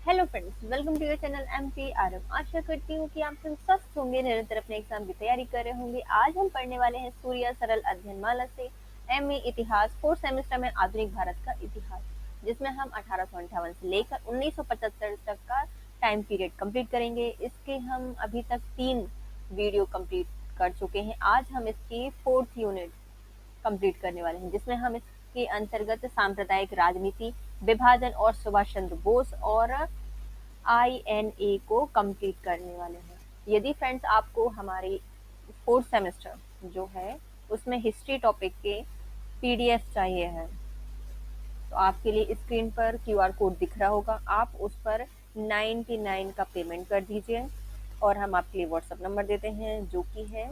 Hello friends, welcome to your channel MPRM. आशा करती हूँ कि आप सब स्वस्थ होंगे, निरंतर अपने एग्जाम की तैयारी कर रहे होंगे। आज हम पढ़ने वाले हैं सूर्य सरल अध्ययन माला से एमए इतिहास फोर्थ सेमेस्टर में आधुनिक भारत का इतिहास, जिसमें हम 1858 से लेकर 1975 तक का टाइम पीरियड कंप्लीट करेंगे। इसके हम अभी तक 3 वीडियो कंप्लीट कर चुके हैं। आज हम इसकी 4th यूनिट कंप्लीट करने वाले हैं, जिसमें हम इसके अंतर्गत सांप्रदायिक राजनीति, विभाजन और सुभाष चंद्र बोस और INA को कंप्लीट करने वाले हैं। यदि फ्रेंड्स आपको हमारी फोर्थ सेमेस्टर जो है उसमें हिस्ट्री टॉपिक के PDF चाहिए है, तो आपके लिए स्क्रीन पर QR कोड दिख रहा होगा। आप उस पर 99 का पेमेंट कर दीजिए और हम आपके लिए व्हाट्सएप नंबर देते हैं, जो कि है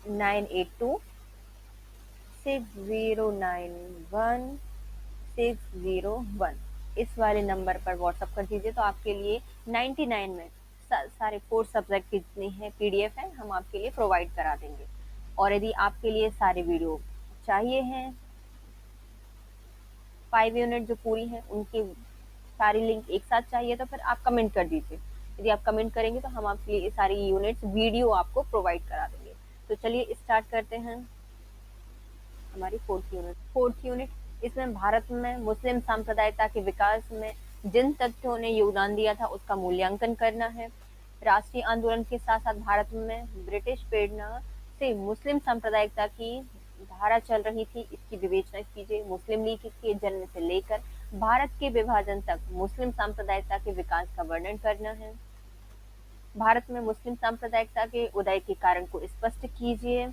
9826091601। इस वाले नंबर पर व्हाट्सएप कर दीजिए, तो आपके लिए 99 में सारे 4 सब्जेक्ट के जितने हैं PDF हैं हम आपके लिए प्रोवाइड करा देंगे। और यदि आपके लिए सारे वीडियो चाहिए हैं, 5 यूनिट जो पूरी हैं उनकी सारी लिंक एक साथ चाहिए, तो फिर आप कमेंट कर दीजिए। यदि आप कमेंट करेंगे तो हम आपके लिए सारी यूनिट्स वीडियो आपको प्रोवाइड करा देंगे। तो चलिए स्टार्ट करते हैं हमारी फोर्थ यूनिट। इसमें भारत में मुस्लिम सांप्रदायिकता के विकास में जिन तथ्यों ने योगदान दिया था उसका मूल्यांकन करना है। राष्ट्रीय आंदोलन के साथ साथ भारत में ब्रिटिश प्रेरणा से मुस्लिम सांप्रदायिकता की धारा चल रही थी, इसकी विवेचना कीजिए। मुस्लिम लीग के जन्म से लेकर भारत के विभाजन तक मुस्लिम सांप्रदायिकता के विकास का वर्णन करना है। भारत में मुस्लिम सांप्रदायिकता के उदय के कारण को स्पष्ट कीजिए।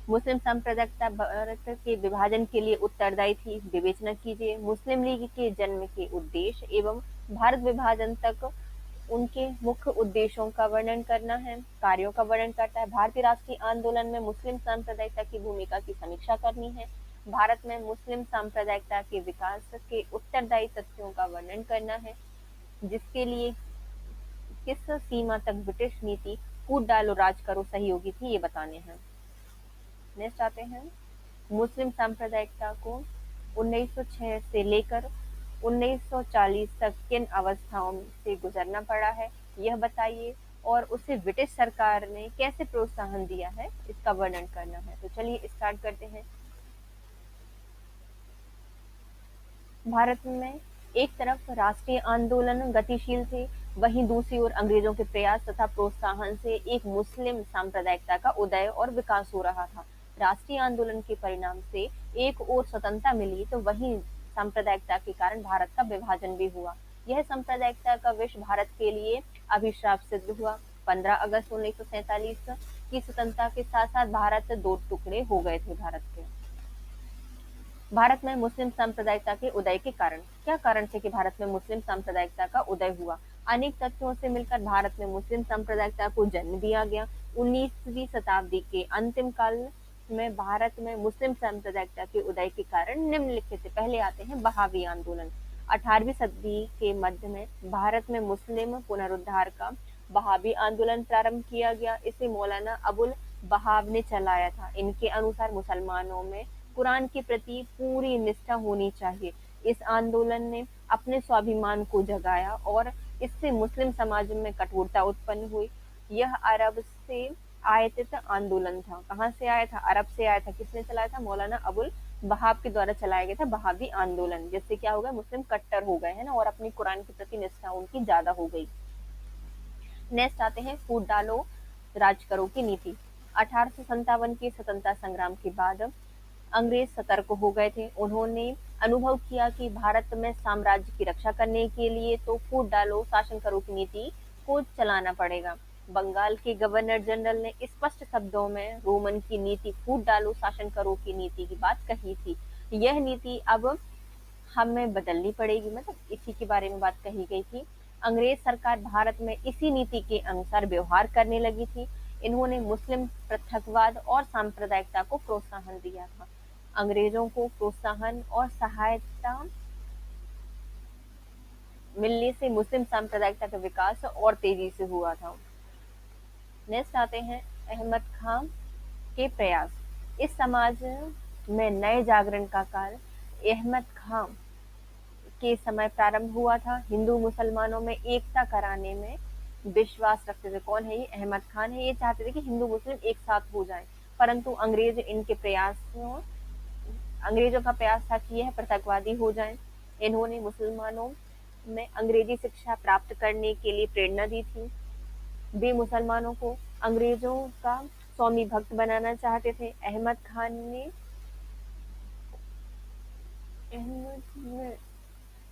मुस्लिम सांप्रदायिकता भारत के विभाजन के लिए उत्तरदायी थी, विवेचना कीजिए। मुस्लिम लीग के जन्म के उद्देश्य एवं भारत विभाजन तक उनके मुख्य उद्देश्यों का वर्णन करना है, कार्यों का वर्णन करता है। भारतीय राष्ट्रीय आंदोलन में मुस्लिम सांप्रदायिकता की भूमिका की समीक्षा करनी है। भारत में मुस्लिम सांप्रदायिकता के विकास के उत्तरदायी तथ्यों का वर्णन करना है, जिसके लिए किस सीमा तक ब्रिटिश नीति कूट डालो राज करो सहयोगी थी, ये बताने हैं। नेक्स्ट आते हैं, मुस्लिम सांप्रदायिकता को 1906 से लेकर 1940 तक किन अवस्थाओं से गुजरना पड़ा है, यह बताइए। और उसे ब्रिटिश सरकार ने कैसे प्रोत्साहन दिया है, इसका वर्णन करना है। तो चलिए स्टार्ट करते हैं। भारत में एक तरफ राष्ट्रीय आंदोलन गतिशील थे, वहीं दूसरी ओर अंग्रेजों के प्रयास तथा प्रोत्साहन से एक मुस्लिम सांप्रदायिकता का उदय और विकास हो रहा था। राष्ट्रीय आंदोलन के परिणाम से एक ओर स्वतंत्रता मिली, तो वहीं सांप्रदायिकता के कारण भारत का विभाजन भी हुआ। यह सांप्रदायिकता का विष भारत के लिए अभिशाप सिद्ध हुआ। 15 अगस्त 1947 की स्वतंत्रता के साथ साथ भारत 2 टुकड़े हो गए थे। भारत में मुस्लिम सांप्रदायिकता के उदय के कारण, क्या कारण थे कि भारत में मुस्लिम सांप्रदायिकता का उदय हुआ? अनेक तथ्यों से मिलकर भारत में मुस्लिम सांप्रदायिकता को जन्म दिया गया। 19वीं शताब्दी के अंतिम काल में भारत में मुस्लिम सांप्रदायिकता के उदय के कारण निम्नलिखित पहले आते हैं बहावी आंदोलन। 18वीं सदी के मध्य में भारत में मुस्लिम पुनरुद्धार का बहावी आंदोलन प्रारंभ किया गया। इसे मौलाना अबुल बहाव ने चलाया था। इनके अनुसार मुसलमानों में कुरान के प्रति पूरी निष्ठा होनी चाहिए। इस आंदोलन ने अपने स्वाभिमान को जगाया और इससे मुस्लिम समाज में कठोरता उत्पन्न हुई। यह अरब से आयातित आंदोलन था। कहाँ से आया था? अरब से आया था। किसने चलाया था? मौलाना अबुल बहाव के द्वारा चलाया गया था बहावी आंदोलन, जिससे क्या हो गया, मुस्लिम कट्टर हो गए है ना, और अपनी कुरान के प्रति निष्ठा उनकी ज्यादा हो गई। नेक्स्ट आते हैं फूट डालो राज करो की नीति। 1857 के स्वतंत्रता संग्राम के बाद अंग्रेज सतर्क हो गए थे। उन्होंने अनुभव किया कि भारत में साम्राज्य की रक्षा करने के लिए तो फूट डालो शासन करो की नीति को चलाना पड़ेगा। बंगाल के गवर्नर जनरल ने स्पष्ट शब्दों में रोमन की नीति फूट डालो शासन करो की नीति की बात कही थी। यह नीति अब हमें बदलनी पड़ेगी, मतलब इसी के बारे में बात कही गई थी। अंग्रेज सरकार भारत में इसी नीति के अनुसार व्यवहार करने लगी थी। इन्होंने मुस्लिम पृथकवाद और सांप्रदायिकता को प्रोत्साहन दिया था। अंग्रेजों को प्रोत्साहन और सहायता मिलने से मुस्लिम सांप्रदायिकता का विकास और तेजी से हुआ था। नेक्स्ट आते हैं अहमद खान के प्रयास। इस समाज में नए जागरण का काल अहमद खां के समय प्रारंभ हुआ था। हिंदू मुसलमानों में एकता कराने में विश्वास रखते थे। कौन है ये? अहमद खान है। ये चाहते थे कि हिंदू मुस्लिम एक साथ हो जाएं, परंतु अंग्रेजों का प्रयास था कि यह पृथकवादी हो जाएं। इन्होंने मुसलमानों में अंग्रेजी शिक्षा प्राप्त करने के लिए प्रेरणा दी थी। वे मुसलमानों को अंग्रेजों का स्वामी भक्त बनाना चाहते थे। अहमद खान ने अहमद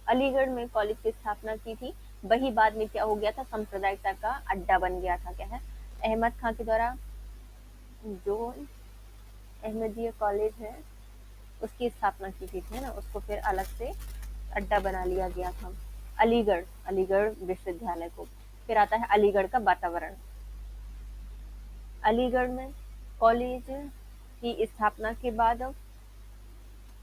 अलीगढ़ में कॉलेज की स्थापना की थी। वही बाद में क्या हो गया था? सांप्रदायिकता का अड्डा बन गया था। क्या है? अहमद खान के द्वारा जो अहमदिया कॉलेज है उसकी स्थापना की थी, है ना, उसको फिर अलग से अड्डा बना लिया गया था। अलीगढ़ अलीगढ़ विश्वविद्यालय को। फिर आता है अलीगढ़ का वातावरण। अलीगढ़ में कॉलेज की स्थापना के बाद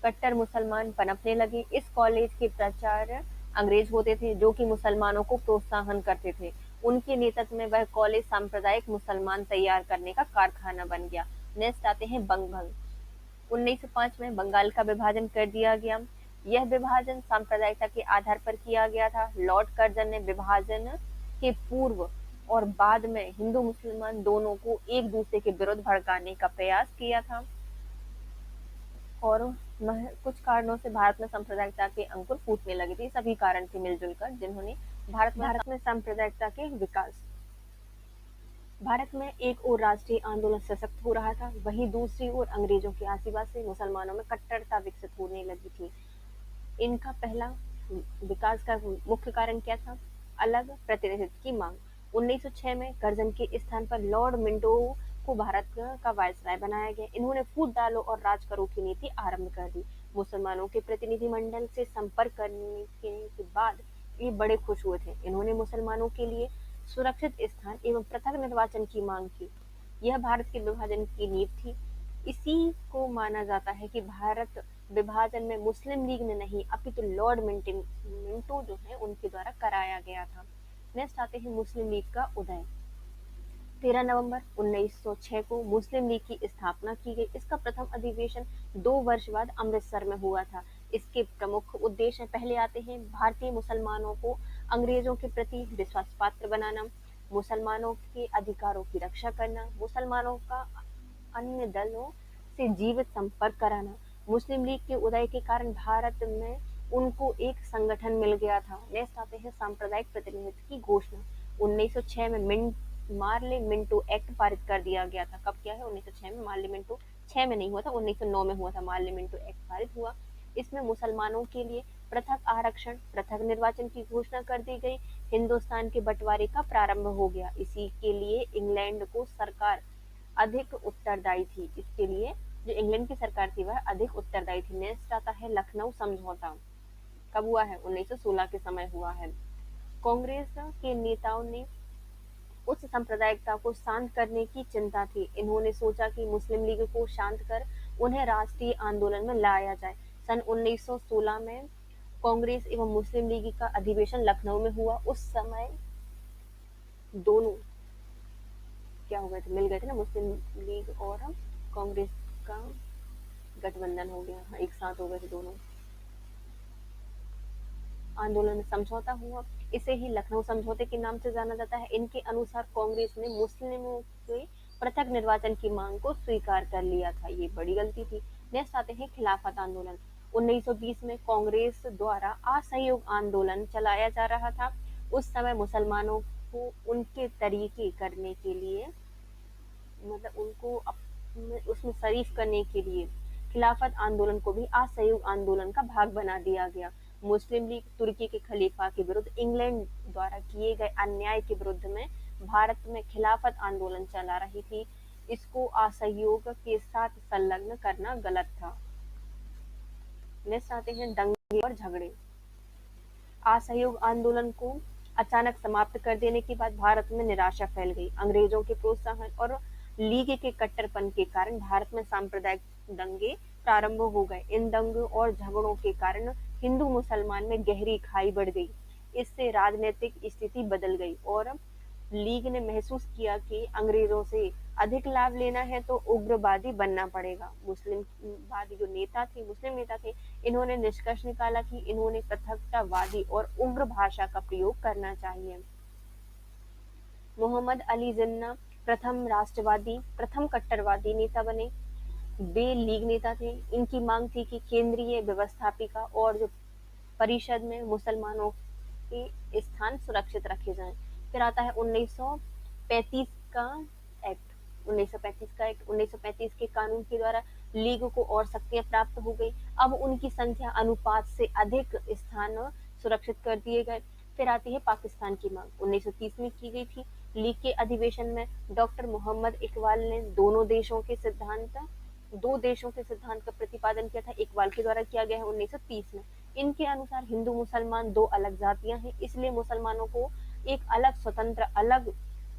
कट्टर मुसलमान पनपने लगे। इस कॉलेज के प्राचार्य अंग्रेज होते थे, जो कि मुसलमानों को प्रोत्साहन करते थे। उनके नेतृत्व में वह कॉलेज सांप्रदायिक मुसलमान तैयार करने का कारखाना बन गया। नेक्स्ट आते हैं बंग भंग। 1905 में बंगाल का विभाजन कर दिया गया। यह विभाजन सांप्रदायिकता के आधार पर किया गया था। लॉर्ड कर्जन ने विभाजन के पूर्व और बाद में हिंदू मुसलमान दोनों को एक दूसरे के विरुद्ध भड़काने का प्रयास किया था, और कुछ कारणों से भारत में सांप्रदायिकता के अंकुर फूटने लगे थे। सभी कारण थे मिलजुल कर जिन्होंने भारत में सांप्रदायिकता के विकास। भारत में एक ओर राष्ट्रीय आंदोलन सशक्त हो रहा था, वहीं दूसरी ओर अंग्रेजों के आशीर्वाद से मुसलमानों में कट्टरता विकसित होने लगी थी। इनका पहला विकास का मुख्य कारण क्या था? अलग प्रतिनिधित्व की मांग। 1906 में कर्जन के स्थान पर लॉर्ड मिंटो को भारत का वायसराय बनाया गया। इन्होंने फूट डालो और राज करो की नीति आरंभ कर दी। मुसलमानों के प्रतिनिधिमंडल से संपर्क करने के बाद ये बड़े खुश हुए थे। इन्होंने मुसलमानों के लिए सुरक्षित स्थान एवं पृथक निर्वाचन की मांग की। यह भारत के विभाजन की नींव थी। इसी को माना जाता है कि भारत विभाजन में मुस्लिम लीग ने नहीं अपितु लॉर्ड मिंटो जो है उनके द्वारा कराया गया था। नेक्स्ट आते हैं मुस्लिम लीग का उदय। 13 नवंबर 1906 को मुस्लिम लीग की स्थापना की गई। इसका प्रथम अधिवेशन 2 वर्ष बाद अमृतसर में हुआ था। इसके प्रमुख उद्देश्य पहले आते हैं भारतीय मुसलमानों को अंग्रेजों के प्रति विश्वास पात्र बनाना, मुसलमानों के अधिकारों की रक्षा करना, मुसलमानों का अन्य दलों से जीवित संपर्क कराना। मुस्लिम लीग के उदय के कारण भारत में उनको एक संगठन मिल गया था। नेक्स्ट आते हैं सांप्रदायिक प्रतिनिधित्व की घोषणा। 1906 में मार्ले मिंटो एक्ट पारित कर दिया गया था। कब क्या है? 1906 में। मार्ले मिंटो 6 में नहीं हुआ था, 1909 में हुआ था। मार्ले मिंटो एक्ट पारित हुआ। इसमें मुसलमानों के लिए पृथक आरक्षण, पृथक निर्वाचन की घोषणा कर दी गई। हिंदुस्तान के बंटवारे का प्रारंभ हो गया। इसी के लिए इंग्लैंड को सरकार अधिक उत्तरदायी थी। इसके लिए जो इंग्लैंड की सरकार थी वह अधिक उत्तरदायी थी। नेक्स्ट आता है लखनऊ समझौता। कब हुआ है? 1916 के समय हुआ है। कांग्रेस के नेताओं ने उस सांप्रदायिकता को शांत करने की चिंता थी। इन्होंने सोचा कि मुस्लिम लीग को शांत कर उन्हें राष्ट्रीय आंदोलन में लाया जाए। सन 1916 में कांग्रेस एवं मुस्लिम लीग का अधिवेशन लखनऊ में हुआ। उस समय दोनों क्या हो गए थे? मिल गए थे ना, मुस्लिम लीग और कांग्रेस का गठबंधन हो गया। हाँ, एक साथ हो गए थे दोनों। आंदोलन में समझौता हुआ। इसे ही लखनऊ समझौते के नाम से जाना जाता है। इनके अनुसार कांग्रेस ने मुस्लिमों के पृथक निर्वाचन की मांग को स्वीकार कर लिया था। ये बड़ी गलती थी। नेक्स्ट आते हैं खिलाफत आंदोलन। 1920 में कांग्रेस द्वारा असहयोग आंदोलन चलाया जा रहा था। उस समय मुसलमानों को उनके तरीके करने के लिए, मतलब उनको उसमें शरीफ करने के लिए खिलाफत आंदोलन को भी असहयोग आंदोलन का भाग बना दिया गया। मुस्लिम लीग तुर्की के खलीफा के विरुद्ध इंग्लैंड द्वारा किए गए अन्याय के विरुद्ध में भारत में खिलाफत आंदोलन चला रही थी। इसको असहयोग के साथ संलग्न करना गलत था। नेक्स्ट आते हैं दंगे और झगड़े। असहयोग आंदोलन को अचानक समाप्त कर देने के बाद भारत में निराशा फैल गई। अंग्रेजों के प्रोत्साहन और लीग के कट्टरपन के कारण भारत में सांप्रदायिक दंगे प्रारंभ हो गए। इन दंगों और झगड़ों के कारण हिंदू मुसलमान में गहरी खाई बढ़ गई। इससे राजनीतिक स्थिति बदल गई और लीग ने महसूस किया कि अंग्रेजों से अधिक लाभ लेना है तो उग्रवादी बनना पड़ेगा। मुस्लिमवादी जो नेता थे, मुस्लिम नेता थे, इन्होंने निष्कर्ष निकाला कि इन्होंने पृथकतावादी और उग्र भाषा का प्रयोग करना चाहिए। मोहम्मद अली जिन्ना प्रथम कट्टरवादी नेता बने। वे लीग नेता थे। इनकी मांग थी कि केंद्रीय व्यवस्थापिका और जो परिषद में मुसलमानों के स्थान सुरक्षित रखे जाएं। फिर आता है 1935 का एक्ट। 1935 के कानून के द्वारा लीग को और शक्तियां प्राप्त हो गई। अब उनकी संख्या अनुपात से अधिक स्थान सुरक्षित कर दिए गए। फिर आती है पाकिस्तान की मांग। 1930 में की गई थी। लीग के अधिवेशन में डॉक्टर मोहम्मद इकबाल ने दो देशों के सिद्धांत का प्रतिपादन किया था। इकबाल के द्वारा किया गया है 1930 में। इनके अनुसार हिंदू मुसलमान दो अलग जातियां हैं, इसलिए मुसलमानों को एक अलग स्वतंत्र अलग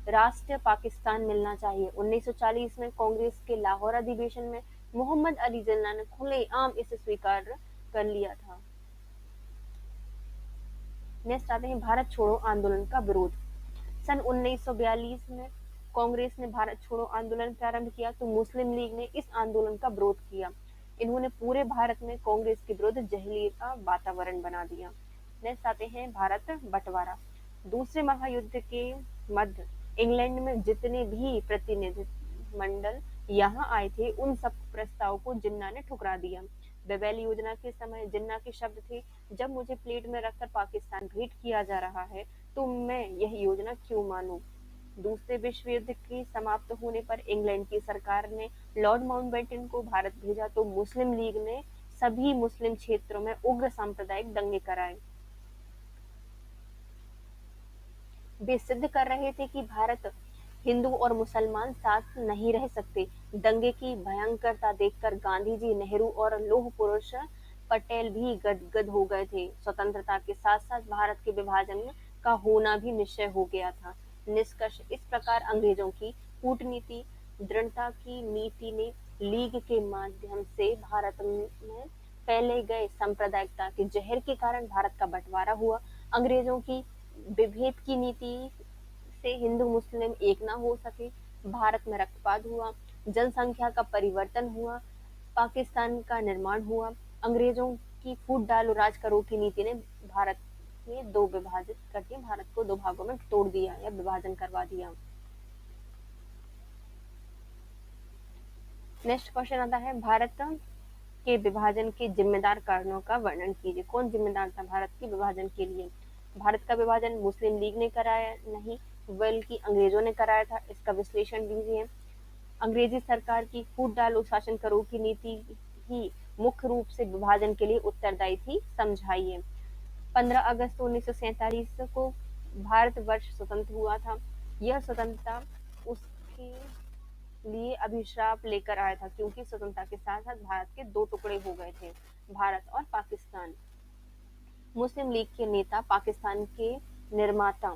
राष्ट्र पाकिस्तान मिलना चाहिए। 1940 में कांग्रेस के लाहौर अधिवेशन में मोहम्मद अली जिन्ना ने खुलेआम इसे स्वीकार कर लिया था। नेक्स्ट आते हैं भारत छोड़ो आंदोलन का विरोध। सन 1942 में कांग्रेस ने भारत छोड़ो आंदोलन प्रारंभ किया तो मुस्लिम लीग ने इस आंदोलन का विरोध किया। इन्होंने पूरे भारत में कांग्रेस के विरुद्ध जहली का वातावरण बना दिया। नेक्स्ट आते हैं भारत बंटवारा। दूसरे महायुद्ध के मध्य इंग्लैंड में जितने भी प्रतिनिधिमंडल यहाँ आए थे उन सब प्रस्ताव को जिन्ना ने ठुकरा दिया। बेबेल योजना के समय जिन्ना के शब्द थे, जब मुझे प्लेट में रखकर पाकिस्तान भेंट किया जा रहा है तो मैं यह योजना क्यों मानूं। दूसरे विश्व युद्ध के समाप्त होने पर इंग्लैंड की सरकार ने लॉर्ड माउंटबेटन को भारत भेजा तो मुस्लिम लीग ने सभी मुस्लिम क्षेत्रों में उग्र सांप्रदायिक दंगे कराए। वे सिद्ध कर रहे थे कि भारत हिंदू और मुसलमान साथ नहीं रह सकते। दंगे की भयंकरता देखकर गांधी जी, नेहरू और लौह पुरुष पटेल भी गदगद हो गए थे। स्वतंत्रता के साथ साथ भारत के विभाजन का होना भी निश्चय हो गया था। निष्कर्ष इस प्रकार अंग्रेजों की कूटनीति दृढ़ता की नीति ने लीग के माध्यम से भारत में फैले गए सांप्रदायिकता के जहर के कारण भारत का बंटवारा हुआ। अंग्रेजों की विभेद की नीति से हिंदू मुस्लिम एक ना हो सके। भारत में रक्तपात हुआ, जनसंख्या का परिवर्तन हुआ, पाकिस्तान का निर्माण हुआ। अंग्रेजों की फूट डालो राज करो की नीति ने भारत में दो विभाजित कर दिया, भारत को दो भागों में तोड़ दिया या विभाजन करवा दिया। नेक्स्ट क्वेश्चन आता है भारत के विभाजन के जिम्मेदार कारणों का वर्णन कीजिए। कौन जिम्मेदार था भारत के विभाजन के लिए? भारत का विभाजन मुस्लिम लीग ने कराया नहीं, बल्कि अंग्रेजों ने कराया था। इसका विश्लेषण दीजिए। अंग्रेजी सरकार की फूट डालो शासन करो की नीति ही मुख्य रूप से विभाजन के लिए उत्तरदायी थी, समझाइए। 15 अगस्त 1947 को भारतवर्ष स्वतंत्र हुआ था। यह स्वतंत्रता उसके लिए अभिशाप लेकर आया था, क्योंकि स्वतंत्रता के साथ साथ भारत के दो टुकड़े हो गए थे, भारत और पाकिस्तान। मुस्लिम लीग के नेता पाकिस्तान के निर्माता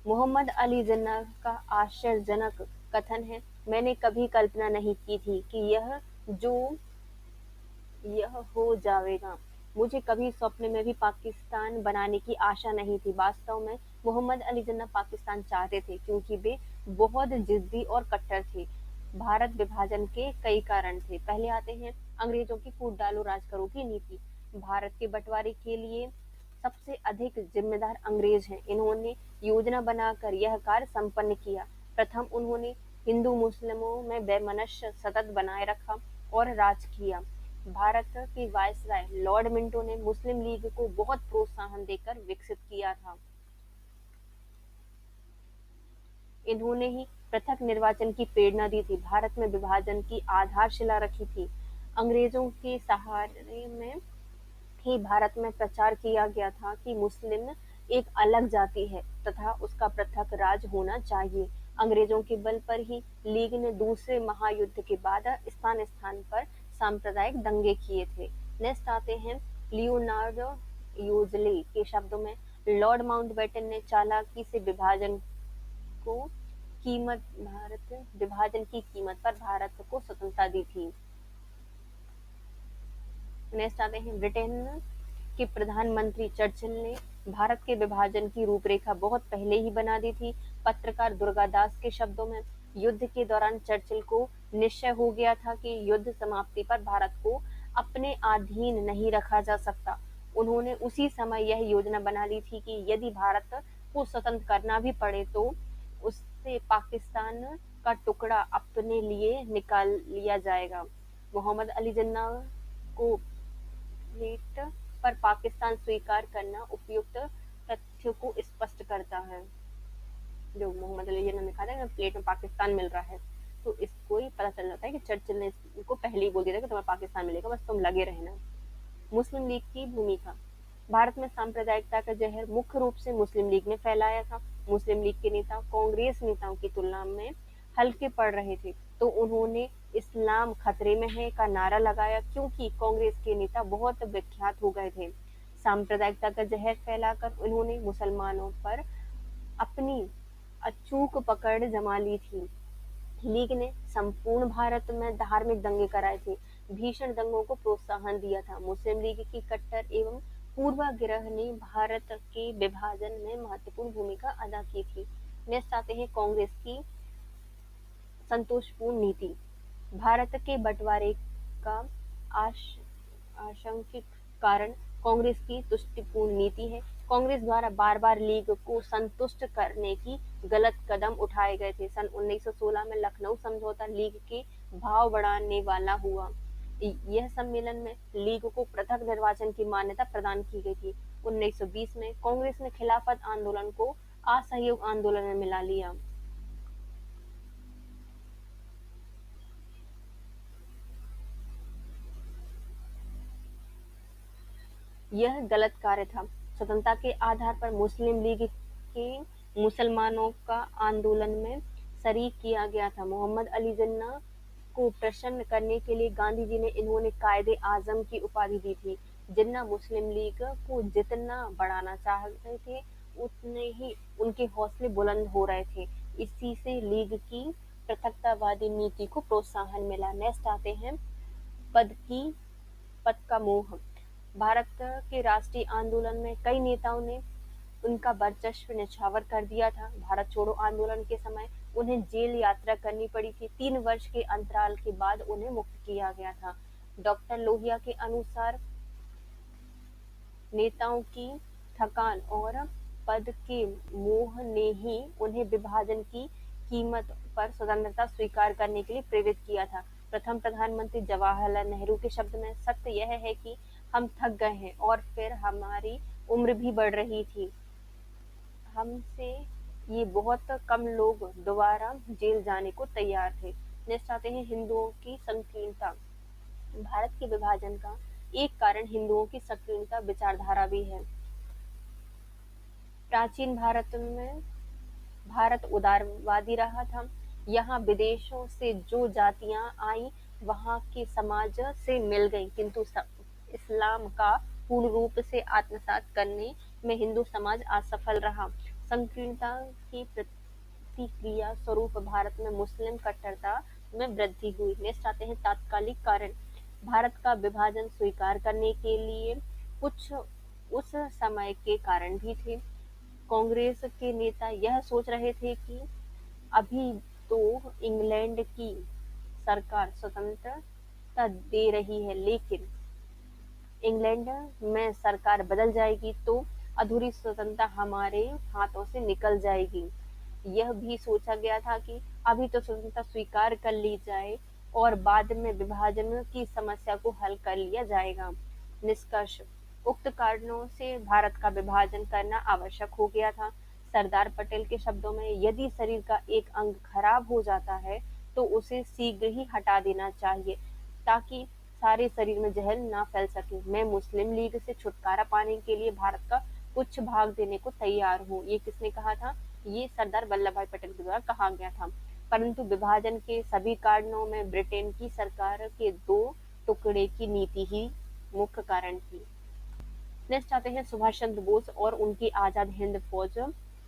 मोहम्मद अली जिन्ना का आश्चर्यजनक कथन है, मैंने कभी कल्पना नहीं की थी कि यह हो जाएगा। मुझे कभी स्वप्न में भी पाकिस्तान बनाने की आशा नहीं थी। वास्तव में मोहम्मद अली जिन्ना पाकिस्तान चाहते थे, क्योंकि वे बहुत जिद्दी और कट्टर थे। भारत विभाजन के कई कारण थे। पहले आते हैं अंग्रेजों की फूट डालो राज करो की नीति। भारत के बंटवारे के लिए सबसे अधिक जिम्मेदार अंग्रेज हैं। इन्होंने योजना बनाकर यह कार्य संपन्न किया। प्रथम उन्होंने हिंदू मुस्लिमों में वैमनस्य सतत बनाए रखा और राज किया। भारत के वायसराय लॉर्ड मिंटो ने मुस्लिम लीग को बहुत प्रोत्साहन देकर विकसित किया था। इन्होंने ही पृथक निर्वाचन की प्रेरणा दी थी, भारत में विभाजन की आधारशिला रखी थी। अंग्रेजों के सहारे में ही भारत में प्रचार किया गया था कि मुस्लिम एक अलग जाति है तथा उसका पृथक राज होना चाहिए। अंग्रेजों के बल पर ही लीग ने दूसरे महायुद्ध के बाद स्थान स्थान पर सांप्रदायिक दंगे किए थे। नेक्स्ट आते हैं लियोनार्डो यूजले के शब्दों में, लॉर्ड माउंटबेटन ने चालाकी से को विभाजन की कीमत पर भारत को स्वतंत्रता दी थी। नेक्स्ट आते हैं ब्रिटेन के प्रधानमंत्री चर्चिल ने भारत के विभाजन की रूपरेखा बहुत पहले ही बना दी थी। पत्रकार दुर्गादास के शब्दों में, युद्ध के दौरान चर्चिल को निश्चय हो गया था कि युद्ध समाप्ति पर भारत को अपने अधीन नहीं रखा जा सकता। उन्होंने उसी समय यह योजना बना ली थी कि यदि भारत को स्वतंत्र करना भी पड़े तो उससे पाकिस्तान का टुकड़ा अपने लिए निकाल लिया जाएगा। मोहम्मद अली जिन्ना को प्लेट पर पाकिस्तान स्वीकार करना उपयुक्त तथ्य को स्पष्ट करता है। जो मोहम्मद अली जिन्ना ने कहा था कि प्लेट में पाकिस्तान मिल रहा है, तो इसको ही पता चल जाता है कि चर्चिल ने इसको पहले ही बोल दिया था कि तुम्हें पाकिस्तान मिलेगा, बस तुम लगे रहना। मुस्लिम लीग की भूमिका। भारत में सांप्रदायिकता का जहर मुख्य रूप से मुस्लिम लीग ने फैलाया था। मुस्लिम लीग के नेता कांग्रेस नेताओं की तुलना में हल्के पड़ रहे थे, तो उन्होंने इस्लाम खतरे में है का नारा लगाया, क्योंकि कांग्रेस के नेता बहुत विख्यात हो गए थे। सांप्रदायिकता का जहर फैलाकर उन्होंने मुसलमानों पर अपनी अचूक पकड़ जमा ली थी। लीग ने संपूर्ण भारत में धार्मिक दंगे कराए थे, भीषण दंगों को प्रोत्साहन दिया था। मुस्लिम लीग की कट्टर एवं पूर्वाग्रह ने भारत के विभाजन में महत्वपूर्ण भूमिका अदा की थी। नेक्स्ट आते हैं कांग्रेस की संतोषपूर्ण नीति। भारत के बंटवारे का आशंकित कारण कांग्रेस की तुष्टिपूर्ण नीति है। कांग्रेस द्वारा बार बार लीग को संतुष्ट करने की गलत कदम उठाए गए थे। सन 1916 में लखनऊ समझौता लीग के भाव बढ़ाने वाला हुआ। यह सम्मेलन में लीग को पृथक निर्वाचन की मान्यता प्रदान की गई थी। 1920 में कांग्रेस ने खिलाफत आंदोलन को असहयोग आंदोलन में मिला लिया। यह गलत कार्य था। स्वतंत्रता के आधार पर मुस्लिम लीग के मुसलमानों का आंदोलन में शरीक किया गया था। मोहम्मद अली जिन्ना को प्रसन्न करने के लिए गांधी जी ने इन्होंने कायदे आजम की उपाधि दी थी। जिन्ना मुस्लिम लीग को जितना बढ़ाना चाहते थे, उतने ही उनके हौसले बुलंद हो रहे थे। इसी से लीग की पृथकतावादी नीति को प्रोत्साहन मिला। नेक्स्ट आते हैं पद की पद का मोह। भारत के राष्ट्रीय आंदोलन में कई नेताओं ने उनका वर्चस्व न्यौछावर कर दिया था। भारत छोड़ो आंदोलन के समय उन्हें जेल यात्रा करनी पड़ी थी। 3 वर्ष के अंतराल के बाद उन्हें मुक्त किया गया था। डॉक्टर लोहिया के अनुसार नेताओं की थकान और पद के मोह ने ही उन्हें विभाजन की कीमत पर स्वतंत्रता स्वीकार करने के लिए प्रेरित किया था। प्रथम प्रधानमंत्री जवाहरलाल नेहरू के शब्द में, सत्य यह है कि हम थक गए हैं और फिर हमारी उम्र भी बढ़ रही थी। हमसे ये बहुत कम लोग दोबारा जेल जाने को तैयार थे। नेक्स्ट आते हैं हिंदुओं की संकीर्णता। भारत के विभाजन का एक कारण हिंदुओं की संकीर्णता विचारधारा भी है। प्राचीन भारत में भारत उदारवादी रहा था। यहाँ विदेशों से जो जातियां आई वहाँ के समाज से मिल गईं, किंतु इस्लाम का पूर्ण रूप से आत्मसात करने में हिंदू समाज असफल रहा। संकीर्णता की प्रतिक्रिया स्वरूप भारत में मुस्लिम कट्टरता में वृद्धि हुई। नेक्स्ट आते हैं तात्कालिक कारण। भारत का विभाजन स्वीकार करने के लिए कुछ उस समय के कारण भी थे। कांग्रेस के नेता यह सोच रहे थे कि अभी तो इंग्लैंड की सरकार स्वतंत्रता दे रही है, लेकिन इंग्लैंड में सरकार बदल जाएगी तो अधूरी स्वतंत्रता हमारे हाथों से निकल जाएगी। यह भी सोचा गया था कि अभी तो स्वतंत्रता स्वीकार कर ली जाए और बाद में विभाजन की समस्या को हल कर लिया जाएगा। निष्कर्ष, उक्त कारणों से भारत का विभाजन करना आवश्यक हो गया था। सरदार पटेल के शब्दों में, यदि शरीर का एक अंग खराब हो जाता है तो उसे शीघ्र ही हटा देना चाहिए ताकि सारे शरीर में जहर ना फैल सके। मैं मुस्लिम लीग से छुटकारा पाने के लिए भारत का कुछ भाग देने को तैयार हूँ। ये किसने कहा था? ये सरदार वल्लभ भाई पटेल के द्वारा कहा गया था। परंतु विभाजन के सभी कारणों में ब्रिटेन की सरकार के 2 टुकड़े की नीति ही मुख्य कारण थी। नेक्स्ट आते हैं सुभाष चंद्र बोस और उनकी आजाद हिंद फौज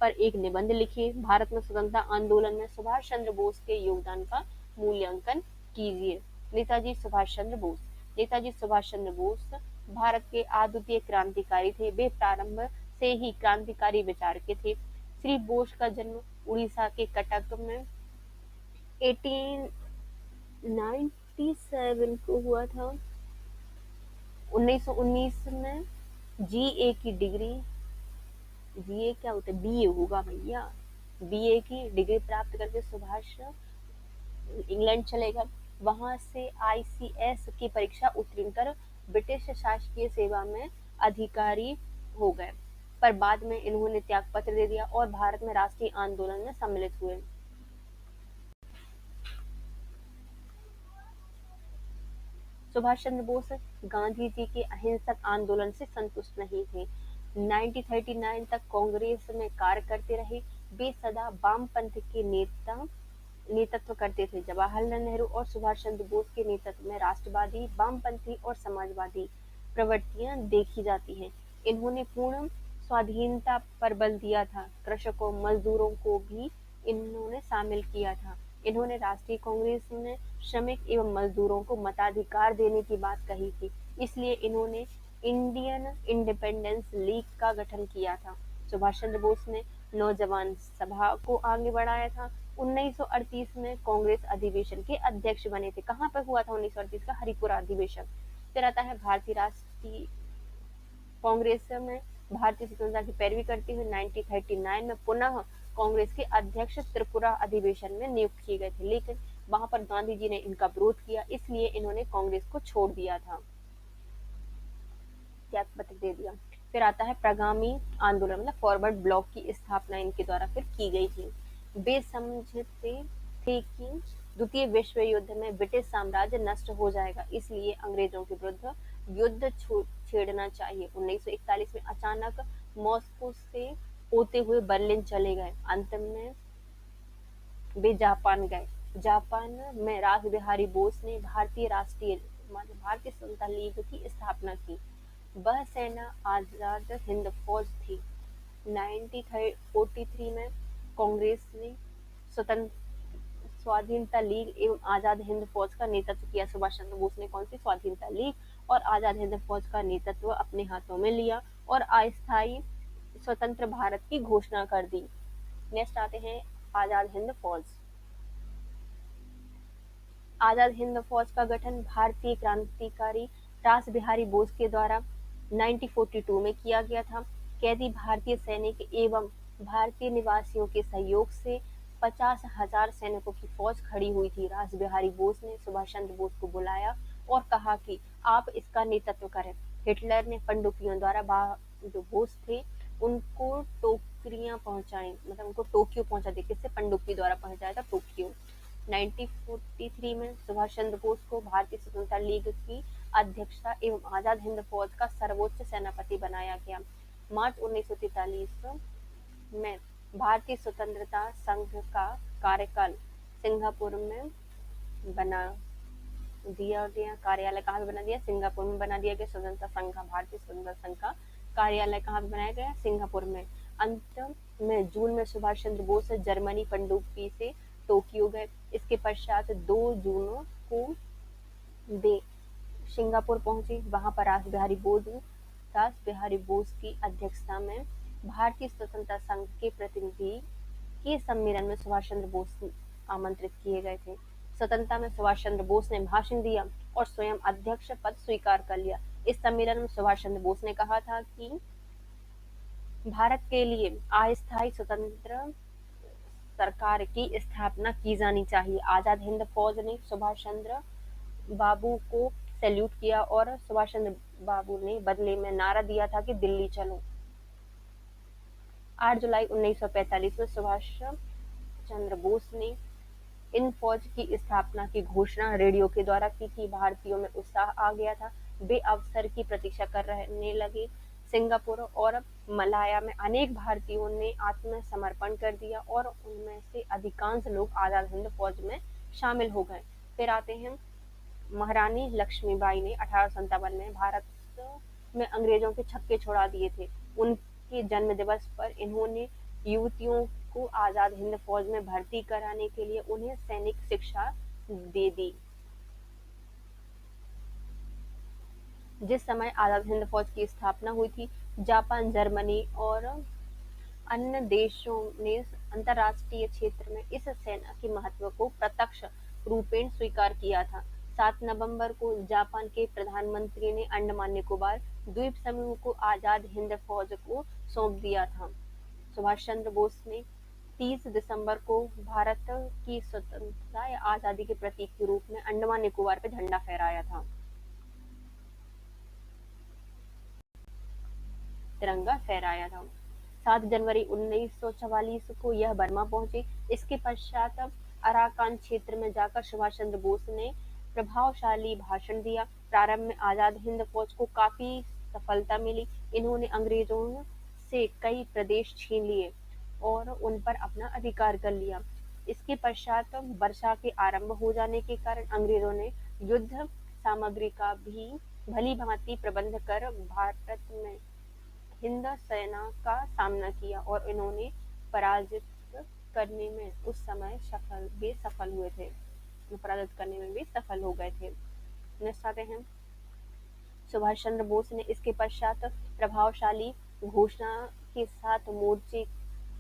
पर एक निबंध लिखिए। भारत में स्वतंत्रता आंदोलन में सुभाष चंद्र बोस के योगदान का मूल्यांकन कीजिए। नेताजी सुभाष चंद्र बोस। नेताजी सुभाष चंद्र बोस भारत के अद्वितीय क्रांतिकारी थे। वे प्रारंभ से ही क्रांतिकारी विचार के थे। श्री बोस का जन्म उड़ीसा के कटक में 1897 को हुआ था। 1919 में जीए की डिग्री, जीए क्या होता है, बीए होगा भैया, बीए की डिग्री प्राप्त करके सुभाष इंग्लैंड चले गए। वहां से आईसीएस की परीक्षा उत्तीर्ण कर ब्रिटिश शासकीय सेवा में अधिकारी हो गए, पर बाद में इन्होंने त्यागपत्र दे दिया और भारत में राष्ट्रीय आंदोलन में सम्मिलित हुए। सुभाष चंद्र बोस गांधी जी के अहिंसक आंदोलन से संतुष्ट नहीं थे। 1939 तक कांग्रेस में कार्य करते रहे। वे सदा वामपंथ के नेतृत्व करते थे। जवाहरलाल नेहरू और सुभाष चंद्र बोस के नेतृत्व में राष्ट्रवादी, वामपंथी और समाजवादी प्रवृत्तियां देखी जाती हैं। इन्होंने पूर्ण स्वाधीनता पर बल दिया था। कृषकों, मजदूरों को भी इन्होंने शामिल किया था। इन्होंने राष्ट्रीय कांग्रेस में श्रमिक एवं मजदूरों को मताधिकार देने की बात कही थी। इसलिए इन्होंने इंडियन इंडिपेंडेंस लीग का गठन किया था। सुभाष चंद्र बोस ने नौजवान सभा को आगे बढ़ाया था। 1938 में कांग्रेस अधिवेशन के अध्यक्ष बने थे। कहाँ पर हुआ था 1938 का? हरिपुरा अधिवेशन। फिर आता है भारतीय राष्ट्रीय कांग्रेस में भारतीय स्वतंत्रता की पैरवी करते हुए 1939 में पुनः कांग्रेस के अध्यक्ष त्रिपुरा अधिवेशन में नियुक्त किए गए थे, लेकिन वहां पर गांधी जी ने इनका विरोध किया, इसलिए इन्होंने कांग्रेस को छोड़ दिया था, त्यागपत्र दे दिया। फिर आता है प्रगामी आंदोलन, मतलब फॉरवर्ड ब्लॉक की स्थापना इनके द्वारा फिर की गई थी। वे समझते थे कि द्वितीय विश्व युद्ध में ब्रिटिश साम्राज्य नष्ट हो जाएगा, इसलिए अंग्रेजों के विरुद्ध युद्ध छेड़ना चाहिए। 1941 में अचानक मॉस्को से होते हुए बर्लिन चले गए। अंत में वे जापान गए। जापान में रास बिहारी बोस ने भारतीय जनता लीग की स्थापना की। वह सेना आजाद हिंद फौज थी। 1943 में कांग्रेस ने स्वाधीनता लीग एवं आजाद हिंद फौज का नेतृत्व किया। सुभाष चंद्र बोस ने कौन सी स्वाधीनता लीग और आजाद हिंद फौज का नेतृत्व अपने हाथों में लिया और अस्थायी स्वतंत्र भारत की घोषणा कर दी। नेक्स्ट आते हैं आजाद हिंद फौज। आजाद हिंद फौज का गठन भारतीय क्रांतिकारी रास बिहारी बोस के द्वारा 1942 में किया गया था। कैदी भारतीय सैनिक एवं भारतीय निवासियों के सहयोग से 50,000 सैनिकों की फौज खड़ी हुई थी। रास बिहारी बोस ने सुभाष चंद्र बोस को बुलाया और कहा कि आप इसका नेतृत्व करें। हिटलर ने पनडुब्बियों द्वारा जो बोस थे उनको टोकरियां पहुंचाई, मतलब उनको टोक्यो पहुंचा दी। किससे? पनडुब्बी द्वारा पहुंचाया था टोक्यो। 1943 में सुभाष चंद्र बोस को भारतीय स्वतंत्रता लीग की अध्यक्षता एवं आजाद हिंद फौज का सर्वोच्च सेनापति बनाया गया। मार्च 1943 में भारतीय स्वतंत्रता संघ का कार्यकाल सिंगापुर में बना दिया गया। कार्यालय कहाँ पे बना दिया? सिंगापुर में बना दिया गया। स्वतंत्रता संघ का, भारतीय स्वतंत्रता संघ का कार्यालय कहाँ पे बनाया गया? सिंगापुर में। अंत में जून में सुभाष चंद्र बोस जर्मनी पनडुब्बी से टोक्यो गए। इसके पश्चात 2 जून को वे सिंगापुर पहुंचे। वहां पर रास बिहारी बोस की अध्यक्षता में भारतीय स्वतंत्रता संघ के प्रतिनिधि के सम्मेलन में सुभाष चंद्र बोस आमंत्रित किए गए थे। स्वतंत्रता में सुभाष चंद्र बोस ने भाषण दिया और स्वयं अध्यक्ष पद स्वीकार कर लिया। इस सम्मेलन में सुभाष चंद्र बोस ने कहा था कि भारत के लिए अस्थायी स्वतंत्र सरकार की स्थापना की जानी चाहिए। आजाद हिंद फौज ने सुभाष चंद्र बाबू को सैल्यूट किया और सुभाष चंद्र बाबू ने बदले में नारा दिया था कि दिल्ली चलो। 8 जुलाई 1945 में सुभाष चंद्र बोस ने इन फौज की स्थापना की घोषणा रेडियो के द्वारा की थी। भारतीयों में उत्साह आ गया था। वे अवसर की प्रतीक्षा करने लगे। सिंगापुर और मलाया में अनेक भारतीयों ने आत्मसमर्पण कर दिया और उनमें से अधिकांश लोग आजाद हिंद फौज में शामिल हो गए। फिर आते हैं महारानी लक्ष्मीबाई ने 1857 में भारत में अंग्रेजों के छक्के छोड़ा दिए थे। उनके जन्म दिवस पर इन्होंने युवतियों को आजाद हिंद फौज में भर्ती कराने के लिए उन्हें सैनिक शिक्षा दे दी। जिस समय आजाद हिंद फौज की स्थापना हुई थी, जापान, जर्मनी और अन्य देशों ने अंतर्राष्ट्रीय क्षेत्र में इस सेना के महत्व को प्रत्यक्ष रूपेण स्वीकार किया था। 7 नवंबर को जापान के प्रधानमंत्री ने अंडमान निकोबार द्वीप समूह को आजाद हिंद फौज को सौंप दिया था। सुभाष चंद्र बोस ने 30 दिसंबर को भारत की स्वतंत्रता या आजादी के प्रतीक के रूप में अंडमान निकोबार पे झंडा फहराया था। तिरंगा फहराया था। 7 जनवरी 1944 को यह बर्मा पहुंचे। इसके पश्चात अराकान क्षेत्र में जाकर सुभाष चंद्र बोस ने प्रभावशाली भाषण दिया। प्रारंभ में आजाद हिंद फौज को काफी सफलता मिली। इन्होंने अंग्रेजों से कई प्रदेश छीन लिए और उन पर अपना अधिकार कर लिया। इसके पश्चात वर्षा के आरंभ हो जाने के कारण अंग्रेजों ने युद्ध सामग्री का भी भली भांति प्रबंध कर भारत में हिंद सेना का सामना किया और इन्होंने पराजित करने में उस समय सफल हुए थे। पराजित करने में भी सफल हो गए थे। नेक्स्ट आते हैं। सुभाष चंद्र बोस ने इसके पश्चात प्रभावशाली घोषणा के साथ मोर्चे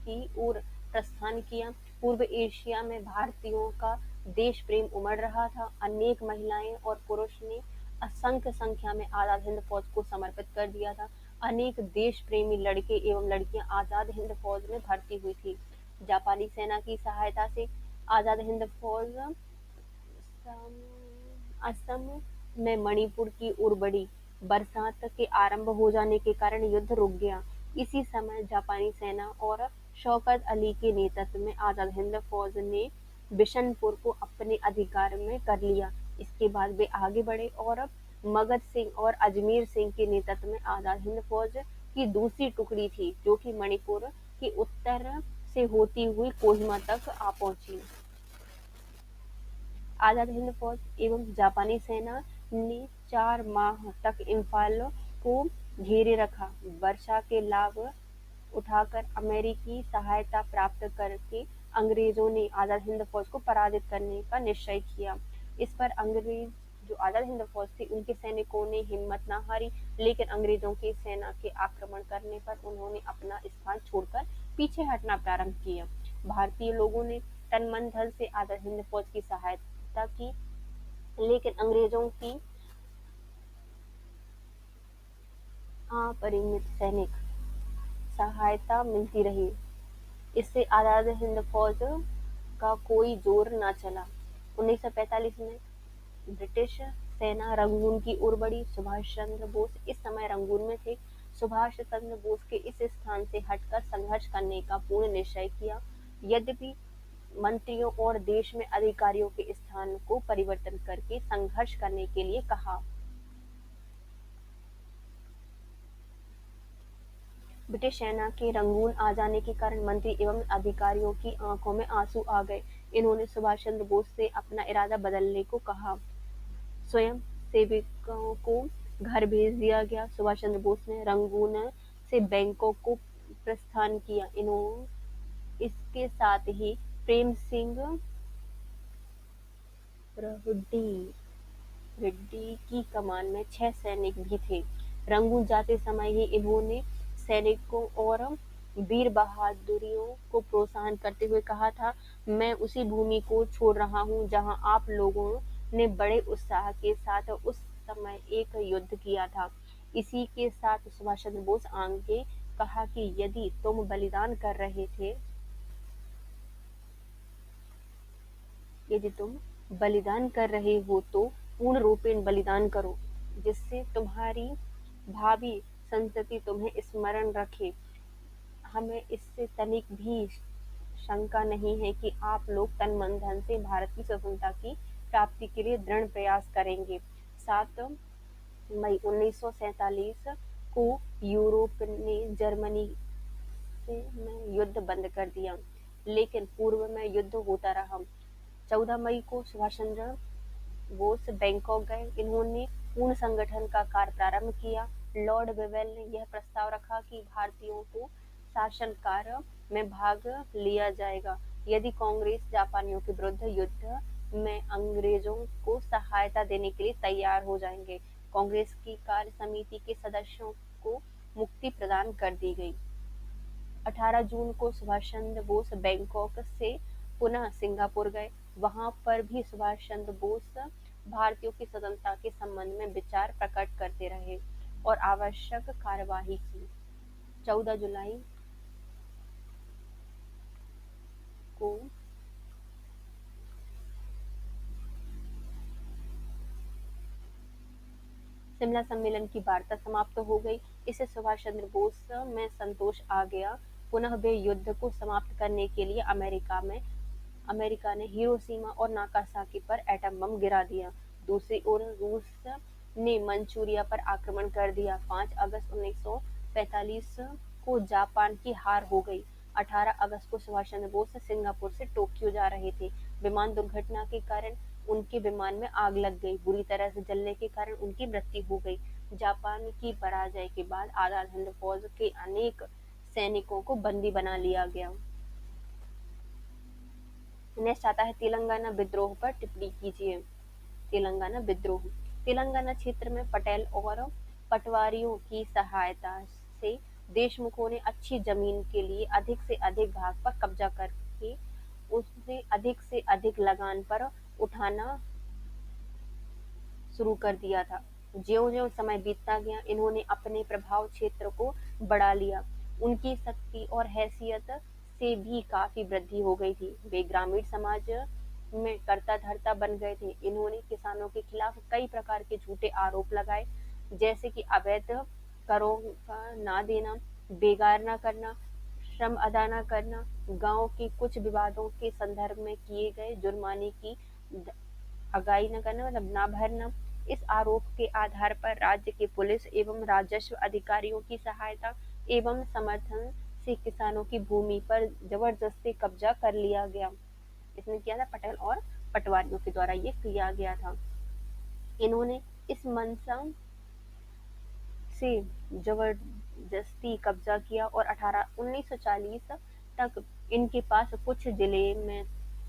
की ओर प्रस्थान किया। पूर्व एशिया में भारतीयों का देश प्रेम उमड़ रहा था। अनेक महिलाएं और पुरुष ने असंख्य संख्या में आजाद हिंद फौज को समर्पित कर दिया था। अनेक देश प्रेमी लड़के एवं लड़कियां आजाद हिंद फौज में भर्ती हुई थी। जापानी सेना की सहायता से आजाद हिंद फौज असम में मणिपुर की ओर बढ़ी। बरसात के आरंभ हो जाने के कारण युद्ध रुक गया। इसी समय जापानी सेना और शौकत अली के नेतृत्व में आजाद हिंद फौज ने बिशनपुर को अपने अधिकार में कर लिया। इसके बाद वे आगे बढ़े और मगध सिंह और अजमेर सिंह के नेतृत्व में आजाद हिंद फौज की दूसरी टुकड़ी थी, जो कि मणिपुर के उत्तर से होती हुई कोहिमा तक आ पहुंची। आजाद हिंद फौज एवं जापानी सेना ने 4 माह तक इम्फाल को घेरे रखा। वर्षा के लाभ उठाकर अमेरिकी सहायता प्राप्त करके अंग्रेजों ने आजाद हिंद फौज को पराजित करने का निश्चय किया। इस पर अंग्रेज जो आजाद हिंद फौज थी उनके सैनिकों ने हिम्मत न हारी, लेकिन अंग्रेजों की सेना के आक्रमण करने पर उन्होंने अपना स्थान छोड़कर पीछे हटना प्रारंभ किया। भारतीय लोगों ने तन मन धन से आजाद हिंद फौज की सहायता की, लेकिन अंग्रेजों की अपरिमित सैनिक सहायता मिलती रही। इससे आजाद हिंद फौज का कोई जोर न चला। 1945 में ब्रिटिश सेना रंगून की ओर बढ़ी। सुभाष चंद्र बोस इस समय रंगून में थे। सुभाष चंद्र बोस के इस स्थान से हटकर संघर्ष करने का पूर्ण निश्चय किया। यद्यपि मंत्रियों और देश में अधिकारियों के स्थान को परिवर्तन करके संघर्ष करने के लिए कहा। ब्रिटिश सेना के रंगून आ जाने के कारण मंत्री एवं अधिकारियों की आंखों में आंसू आ गए। इन्होंने सुभाष चंद्र बोस से अपना इरादा बदलने को कहा। स्वयं सेवकों को घर भेज दिया गया। सुभाष चंद्र बोस ने रंगून से बैंकॉक को प्रस्थान किया। इसके साथ ही प्रेम सिंह रेड्डी की कमान में 6 सैनिक भी थे। रंगून जाते समय ही इन्होंने सैनिकों और वीर बहादुरियों को प्रोत्साहन करते हुए कहा था, मैं उसी भूमि को छोड़ रहा हूँ जहाँ आप लोगों ने बड़े उत्साह के साथ उस समय एक युद्ध किया था। इसी के साथ सुभाष चंद्र बोस आगे कहा कि यदि तुम बलिदान कर रहे थे, यदि तुम बलिदान कर रहे हो तो पूर्ण रूपेण बलिदान करो, जिससे तुम्हारी भावी संतति तुम्हें स्मरण रखे। हमें इससे तनिक भी शंका नहीं है कि आप लोग तन मन धन से भारत की स्वतंत्रता की प्राप्ति के लिए दृढ़ प्रयास करेंगे। 7 मई 1947 को यूरोप ने जर्मनी से में युद्ध बंद कर दिया, लेकिन पूर्व में युद्ध होता रहा। 14 मई को सुभाष चंद्र बोस बैंकॉक गए। इन्होंने पूर्ण संगठन का कार्य प्रारंभ किया। लॉर्ड वेवेल ने यह प्रस्ताव रखा कि भारतीयों को शासन कार्य में भाग लिया जाएगा यदि कांग्रेस जापानियों के विरुद्ध युद्ध में अंग्रेजों को सहायता देने के लिए तैयार हो जाएंगे। कांग्रेस की कार्य समिति के सदस्यों को मुक्ति प्रदान कर दी गई। 18 जून को सुभाष चंद्र बोस बैंकॉक से पुनः सिंगापुर गए। वहां पर भी सुभाष चंद्र बोस भारतीयों की स्वतंत्रता के संबंध में विचार प्रकट करते रहे और आवश्यक कार्यवाही की। 14 जुलाई को शिमला सम्मेलन की वार्ता समाप्त हो गई। इससे सुभाष चंद्र बोस में संतोष आ गया। पुनः वे युद्ध को समाप्त करने के लिए अमेरिका ने हिरोशिमा और नागासाकी पर एटम बम गिरा दिया। दूसरी ओर रूस ने मंचूरिया पर आक्रमण कर दिया। 5 अगस्त 1945 को जापान की हार हो गई। 18 अगस्त को सुभाष चंद्र बोस सिंगापुर से टोक्यो जा रहे थे। विमान दुर्घटना के कारण उनके विमान में आग लग गई। बुरी तरह से जलने के कारण उनकी मृत्यु हो गई। जापान की पराजय के बाद आजाद हिंद फौज के अनेक सैनिकों को बंदी बना लिया गया। नेक्स्ट आता है तेलंगाना विद्रोह पर टिप्पणी कीजिए। तेलंगाना विद्रोह। तेलंगाना क्षेत्र में पटेल और पटवारियों की सहायता से देशमुखों ने अच्छी जमीन के लिए अधिक से अधिक भाग पर कब्जा करके उससे अधिक से अधिक लगान पर उठाना शुरू कर दिया था। ज्यों-ज्यों समय बीतता गया, इन्होंने अपने प्रभाव क्षेत्र को बढ़ा लिया। उनकी शक्ति और हैसियत से भी काफी वृद्धि हो गई थी। वे ग्रामीण समाज में कर्ता-धर्ता बन गए थे। इन्होंने किसानों के खिलाफ कई प्रकार के झूठे आरोप लगाए, जैसे कि अवैध करों का ना देना, बेगार न करना, श्रम अदा न करना, गांव के कुछ विवादों के संदर्भ में किए गए जुर्माने की अदायगी न करना मतलब ना भरना। इस आरोप के आधार पर राज्य के पुलिस एवं राजस्व अधिकारियों की सहायता एवं समर्थन से किसानों की भूमि पर जबरदस्ती कब्जा कर लिया गया। इसने किया था पटेल और पटवारियों के द्वारा ये किया गया था। इन्होंने इस मंशा से जबरदस्ती कब्जा किया और 1940 तक इनके पास कुछ जिले में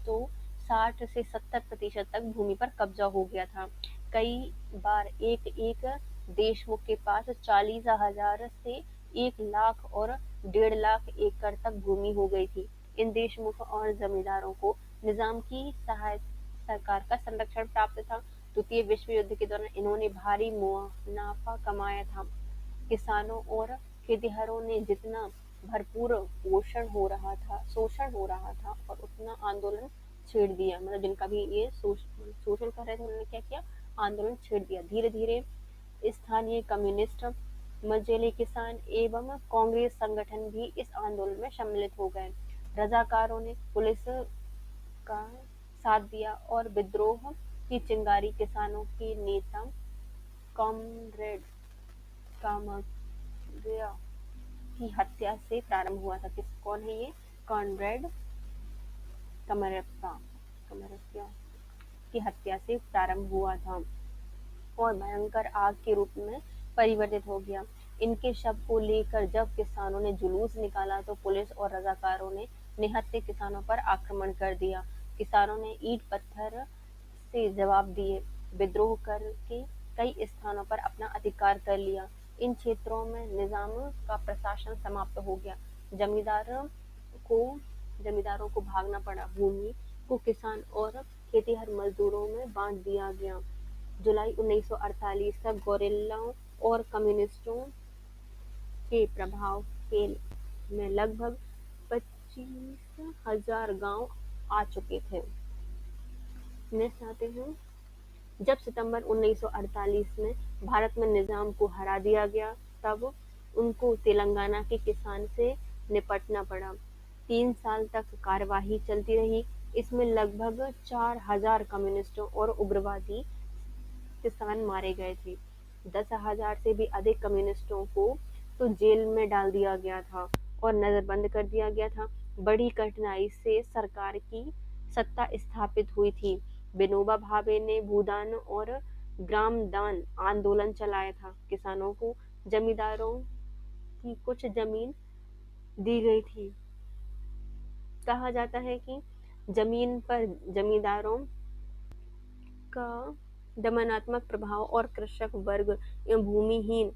तो 60 से 70% तक भूमि पर कब्जा हो गया था। कई बार एक एक देशमुख के पास 40,000 से 1 लाख और 1.5 लाख एकड़ तक भूमि हो गई थी। इन देशमुख और जमींदारों को निजाम की सरकार का संरक्षण प्राप्त था। द्वितीय विश्व युद्ध के दौरान इन्होंने भारी मुनाफा कमाया था। किसानों और खेतिहरों ने जितना भरपूर शोषण हो रहा था और उतना आंदोलन छेड़ दिया। मतलब जिनका भी ये शोषण कर रहे थे उन्होंने क्या किया, आंदोलन छेड़ दिया। धीरे धीरे स्थानीय कम्युनिस्ट, मजेले किसान एवं कांग्रेस संगठन भी इस आंदोलन में सम्मिलित हो गए। रजाकारों ने पुलिस का साथ दिया और विद्रोह की चिंगारी किसानों के नेता कॉमरेड कामारिया की हत्या से प्रारंभ हुआ था। कौन है ये? कॉनरेड कमरप्पा की हत्या से प्रारंभ हुआ था और भयंकर आग के रूप में परिवर्तित हो गया। इनके शव को लेकर जब किसानों ने जुलूस निकाला तो पुलिस और रजाकारों ने निहत्थे किसानों पर आक्रमण कर दिया। किसानों ने ईंट पत्थर से जवाब दिए, विद्रोह करके कई स्थानों पर अपना अधिकार कर लिया। इन क्षेत्रों में निजाम का प्रशासन समाप्त हो गया। जमींदारों को जमींदारों को भागना पड़ा। भूमि को किसान और खेतिहर मजदूरों में बांट दिया गया। जुलाई 1948 तक गोरिल्लाओं और कम्युनिस्टों के प्रभाव के में लगभग 25,000 गांव आ चुके थे। नेक्स्ट आते हैं। जब सितंबर 1948 में भारत में निजाम को हरा दिया गया तब उनको तेलंगाना के किसान से निपटना पड़ा। 3 साल तक कार्यवाही चलती रही। इसमें लगभग 4,000 कम्युनिस्टों और उग्रवादी किसान मारे गए थे। 10,000 से भी अधिक कम्युनिस्टों को तो जेल में डाल दिया गया था और नजरबंद कर दिया गया था। बड़ी कठिनाई से सरकार की सत्ता स्थापित हुई थी। विनोबा भावे ने भूदान और ग्रामदान आंदोलन चलाया था। किसानों को जमींदारों की कुछ जमीन दी गई थी। कहा जाता है कि जमीन पर जमींदारों का दमनात्मक प्रभाव और कृषक वर्ग एवं भूमिहीन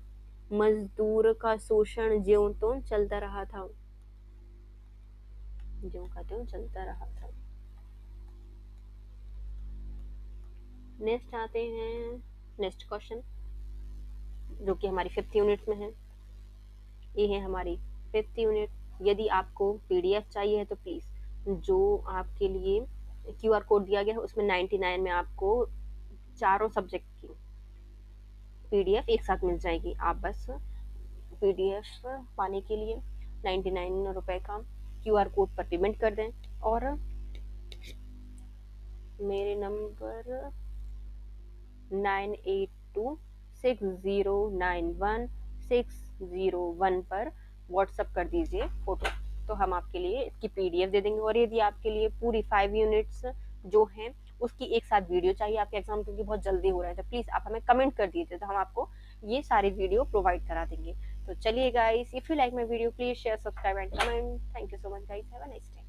मजदूर का शोषण ज्यों त्यों चलता रहा था। जो का त्यों चलता रहा था। नेक्स्ट आते हैं नेक्स्ट क्वेश्चन, जो कि हमारी 5th यूनिट में है। ये है हमारी 5th यूनिट। यदि आपको पीडीएफ चाहिए है तो प्लीज़ जो आपके लिए क्यूआर कोड दिया गया है उसमें 99 में आपको चारों सब्जेक्ट की पीडीएफ एक साथ मिल जाएगी। आप बस पीडीएफ पाने के लिए 99 रुपए का क्यूआर कोड पर पेमेंट कर दें और मेरे नंबर 9826091601 पर व्हाट्सअप कर दीजिए फोटो, तो हम आपके लिए इसकी पीडीएफ दे देंगे। और यदि आपके लिए पूरी 5 यूनिट्स जो हैं उसकी एक साथ वीडियो चाहिए आपके एग्जाम क्योंकि बहुत जल्दी हो रहा है, तो प्लीज़ आप हमें कमेंट कर दीजिए, तो हम आपको ये सारी वीडियो प्रोवाइड करा देंगे। तो चलिए guys, if you like my video please share subscribe and comment. Thank you so much guys, have a nice day.